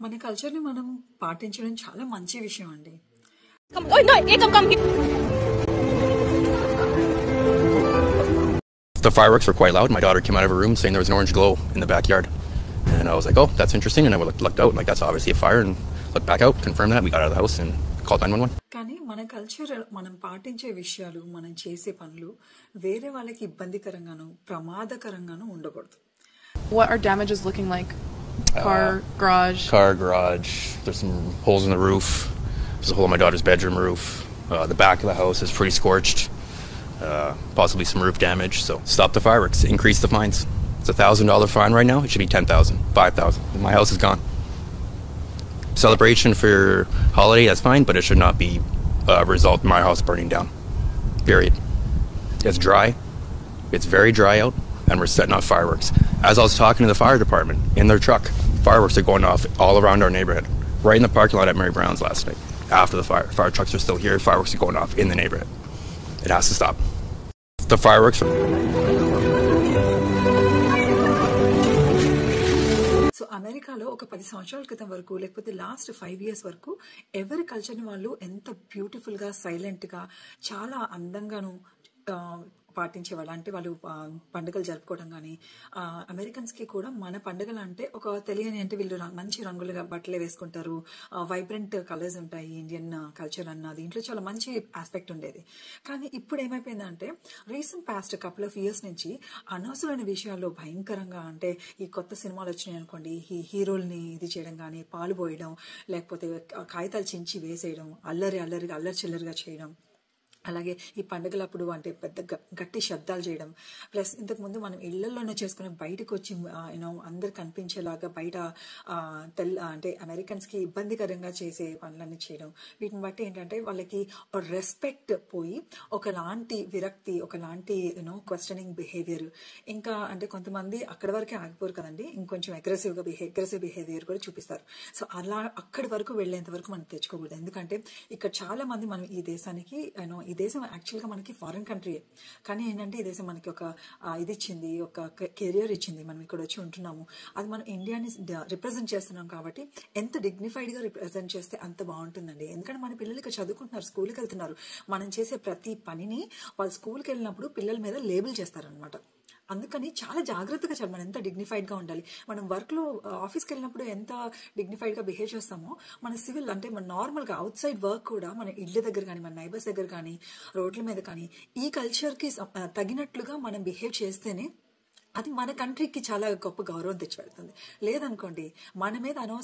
మన కల్చర్ని మనం పాటించడం చాలా మంచి విషయం అండి. The fireworks were quite loud. My daughter came out of her room saying there was an orange glow in the backyard. And I was like, oh, that's interesting. And I looked out, like, that's obviously a fire. And looked back out, confirmed that. We got out of the house and called 911. కానీ మన culture, మనం పాటించే విషయాలు, మనం చేసే పనులు వేరే వాళ్ళకి ఇబ్బందికరంగాను ప్రమాదకరంగాను ఉండకూడదు. What are damages looking like? Car garage. There's some holes in the roof. There's a hole in my daughter's bedroom roof. The back of the house is pretty scorched. Possibly some roof damage. So stop the fireworks. Increase the fines. It's $1,000 fine right now. It should be $10,000, $5,000. My house is gone. Celebration for your holiday, that's fine, but it should not be result in my house burning down. Period. It's dry. It's very dry out, and we're setting off fireworks. As I was talking to the fire department in their truck, fireworks are going off all around our neighborhood. Right in the parking lot at Mary Brown's last night. After the fire trucks are still here. Fireworks are going off in the neighborhood. It has to stop. The fireworks. So అమెరికాలో ఒక 10 సంవత్సరాల క్రితం వరకు, లేకపోతే last 5 years వరకు ఎవరి కల్చర్ని వాళ్ళు ఎంత బ్యూటిఫుల్గా, సైలెంట్గా, చాలా అందంగాను పాటించేవాళ్ళు. అంటే వాళ్ళు పండుగలు జరుపుకోవడం కానీ, అమెరికన్స్కి కూడా మన పండుగలు అంటే ఒక తెలియని, అంటే వీళ్ళు మంచి రంగులుగా బట్టలే వేసుకుంటారు, వైబ్రెంట్ కలర్స్ ఉంటాయి. ఇండియన్ కల్చర్ అన్న దీంట్లో చాలా మంచి ఆస్పెక్ట్ ఉండేది. కానీ ఇప్పుడు ఏమైపోయిందంటే recent past couple of years నుంచి అనవసరమైన విషయాల్లో భయంకరంగా, అంటే ఈ కొత్త సినిమాలు వచ్చినాయి అనుకోండి, ఈ హీరోల్ని ఇది చేయడం కానీ, పాలు పోయడం, లేకపోతే కాగితాలు చించి వేసేయడం, అల్లరి చిల్లరిగా చేయడం, అలాగే ఈ పండుగలప్పుడు అంటే పెద్ద గట్టి శబ్దాలు చేయడం, ప్లస్ ఇంతకుముందు మనం ఇళ్లలోనే చేసుకుని బయటకు వచ్చి అందరు కనిపించేలాగా బయట అంటే అమెరికన్స్కి ఇబ్బందికరంగా చేసే పనులన్నీ చేయడం. వీటిని బట్టి ఏంటంటే వాళ్ళకి రెస్పెక్ట్ పోయి ఒకలాంటి విరక్తి, ఒకలాంటి క్వశ్చనింగ్ బిహేవియర్, ఇంకా అంటే కొంతమంది అక్కడి వరకే ఆగిపోరు కదండి, ఇంకొంచెం అగ్రెసివ్ బిహేవియర్ కూడా చూపిస్తారు. సో అలా అక్కడి వరకు వెళ్లేంత వరకు మనం తెచ్చుకోకూడదు. ఎందుకంటే ఇక్కడ చాలా మంది మనం ఈ దేశానికి ఈ దేశం యాక్చువల్గా మనకి ఫారిన్ కంట్రీ, కానీ ఏంటంటే ఈ దేశం మనకి ఒక ఇది ఇచ్చింది, ఒక కెరియర్ ఇచ్చింది. మనం ఇక్కడ వచ్చి ఉంటున్నాము, అది మనం ఇండియాని రిప్రజెంట్ చేస్తున్నాం. కాబట్టి ఎంత డిగ్నిఫైడ్గా రిప్రజెంట్ చేస్తే అంత బాగుంటుందండి. ఎందుకంటే మన పిల్లలు ఇక్కడ చదువుకుంటున్నారు, స్కూల్కి వెళ్తున్నారు. మనం చేసే ప్రతి పనిని వాళ్ళు స్కూల్కి వెళ్ళినప్పుడు పిల్లల మీద లేబుల్ చేస్తారనమాట. అందుకని చాలా జాగ్రత్తగా చాలు, మనం ఎంత డిగ్నిఫైడ్గా ఉండాలి. మనం వర్క్లో ఆఫీస్కి వెళ్ళినప్పుడు ఎంత డిగ్నిఫైడ్గా బిహేవ్ చేస్తామో, మన సివిల్ అంటే మన నార్మల్గా అవుట్ సైడ్ వర్క్ కూడా మన ఇళ్ళ దగ్గర కానీ, మన నైబర్స్ దగ్గర కానీ, రోడ్ల మీద కానీ ఈ కల్చర్కి తగినట్లుగా మనం బిహేవ్ చేస్తేనే అది మన కంట్రీకి చాలా గొప్ప గౌరవం తెచ్చిపెడుతుంది. లేదనుకోండి మన మీద